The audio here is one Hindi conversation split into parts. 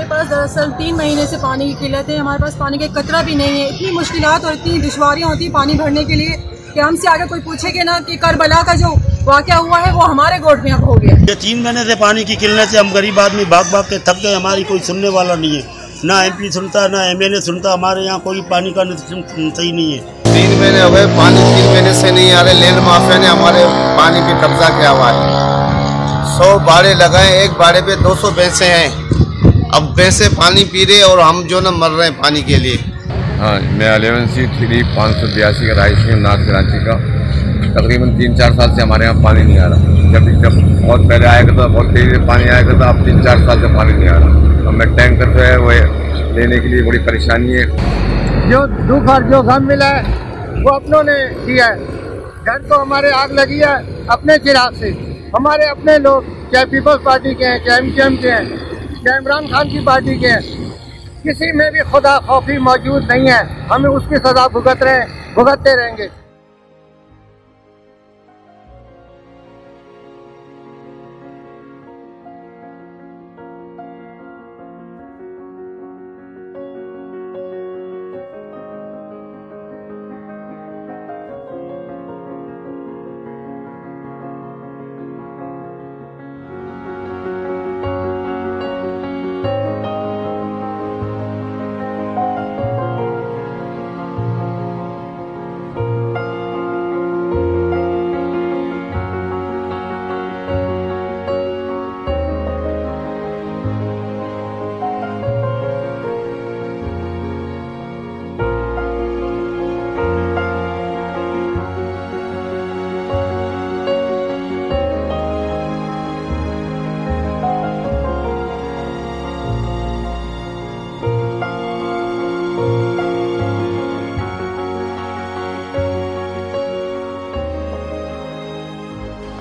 हमारे पास दरअसल 3 महीने से पानी की किल्लत है। हमारे पास पानी का कतरा भी नहीं है। इतनी मुश्किलात और इतनी दुश्वारियाँ होती हैं पानी भरने के लिए कि हमसे आगे कोई पूछेगा ना कि करबला का जो वाक़या हुआ है वो हमारे गोद में अब हो गया। ये 3 महीने से पानी की किल्लत से हम गरीब आदमी भाग भाग के थक गए। हमारी कोई सुनने वाला नहीं है, ना MP सुनता ना MLA सुनता। हमारे यहाँ कोई पानी का सही नहीं है। 3 महीने हो गए, पानी 3 महीने से नहीं आ रहे। लैंड माफिया ने हमारे पानी पे कब्जा किया हुआ है। 100 बाड़े लगाए, एक बाड़े पे 200 भैंसे हैं। अब भैंसे पानी पी रहे और हम जो न मर रहे हैं पानी के लिए। हाँ, मैं 11C3 582 का राइस हूँ, नॉर्थ कराची का। तकरीबन 3-4 साल से हमारे यहाँ पानी नहीं आ रहा। जब बहुत पहले आया करता, बहुत तेजी से पानी आया करता, अब 3-4 साल से पानी नहीं आ रहा। हमें टैंकर जो है वो लेने के लिए बड़ी परेशानी है। जो दुख और जो गम मिला है वो अपनों ने किया है। घर तो हमारे आग लगी है अपने चिराग से। हमारे अपने लोग, चाहे पीपल्स पार्टी के हैं, चाहे MKM के हैं, चाहे इमरान खान की पार्टी के हैं, किसी में भी खुदा खौफी मौजूद नहीं है। हमें उसकी सजा भुगतते रहेंगे।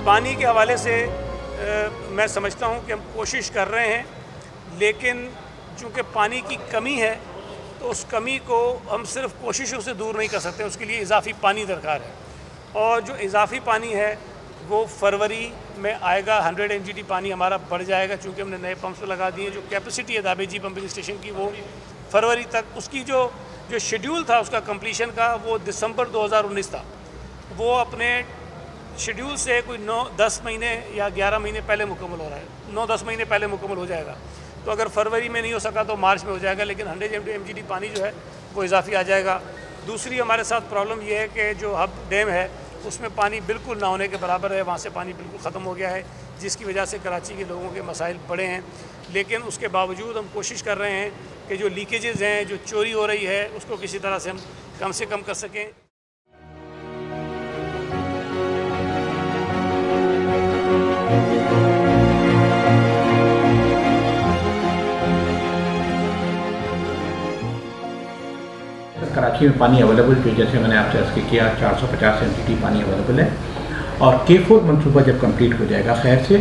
पानी के हवाले से मैं समझता हूँ कि हम कोशिश कर रहे हैं, लेकिन चूँकि पानी की कमी है तो उस कमी को हम सिर्फ कोशिशों से दूर नहीं कर सकते। उसके लिए इजाफ़ी पानी दरकार है और जो इजाफ़ी पानी है वो फरवरी में आएगा। 100 MGD पानी हमारा बढ़ जाएगा चूँकि हमने नए पंप्स लगा दिए। जो कैपेसिटी है दाबेजी पंपिंग स्टेशन की वो फरवरी तक, उसकी जो शेड्यूल था उसका कंप्लीशन का वो दिसंबर 2019 था। वो अपने शेड्यूल से कोई 9-10 महीने या 11 महीने पहले मुकम्मल हो रहा है। 9-10 महीने पहले मुकम्मल हो जाएगा। तो अगर फरवरी में नहीं हो सका तो मार्च में हो जाएगा, लेकिन 100 MGD पानी जो है वो इजाफी आ जाएगा। दूसरी हमारे साथ प्रॉब्लम ये है कि जो हब डैम है उसमें पानी बिल्कुल ना होने के बराबर है। वहाँ से पानी बिल्कुल ख़त्म हो गया है, जिसकी वजह से कराची के लोगों के मसाइल बड़े हैं। लेकिन उसके बावजूद हम कोशिश कर रहे हैं कि जो लीकेजेस हैं, जो चोरी हो रही है, उसको किसी तरह से कम कर सकें। कराची में पानी अवेलेबल जो जैसे मैंने आपसे अर्ज़ किया 450 MGD पानी अवेलेबल है और K4 मनसूबा जब कंप्लीट हो जाएगा खैर से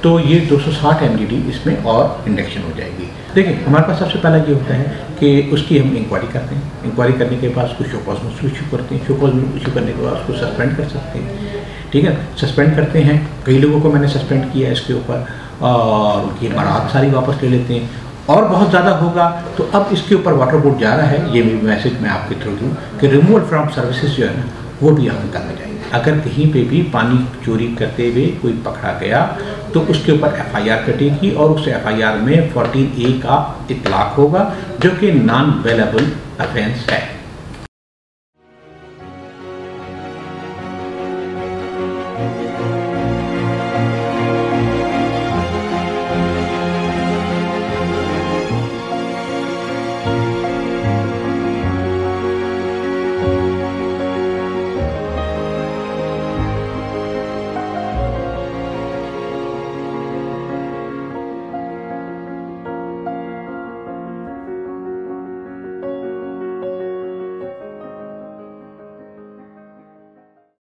तो ये 260 MGD इसमें और इंडक्शन हो जाएगी। देखिए हमारे पास सबसे पहला ये होता है कि उसकी हम इंक्वायरी करते हैं। इंक्वायरी करने के बाद उसको शो कॉज में इशू करते हैं। शो कॉज में इशू करने के बाद उसको सस्पेंड कर सकते हैं। ठीक है, सस्पेंड करते हैं। कई लोगों को मैंने सस्पेंड किया इसके ऊपर और उनकी बरात सारी वापस ले लेते हैं। और बहुत ज़्यादा होगा तो अब इसके ऊपर वाटर बोर्ड जा रहा है। ये मैसेज मैं आपके थ्रू दूँ कि रिमूवल फ्रॉम सर्विसेज जो है ना वो भी हम करने जाएंगे। अगर कहीं पे भी पानी चोरी करते हुए कोई पकड़ा गया तो उसके ऊपर FIR कटेगी और उस FIR में 14A का इतलाक होगा जो कि नॉन वेलेबल ऑफेंस है।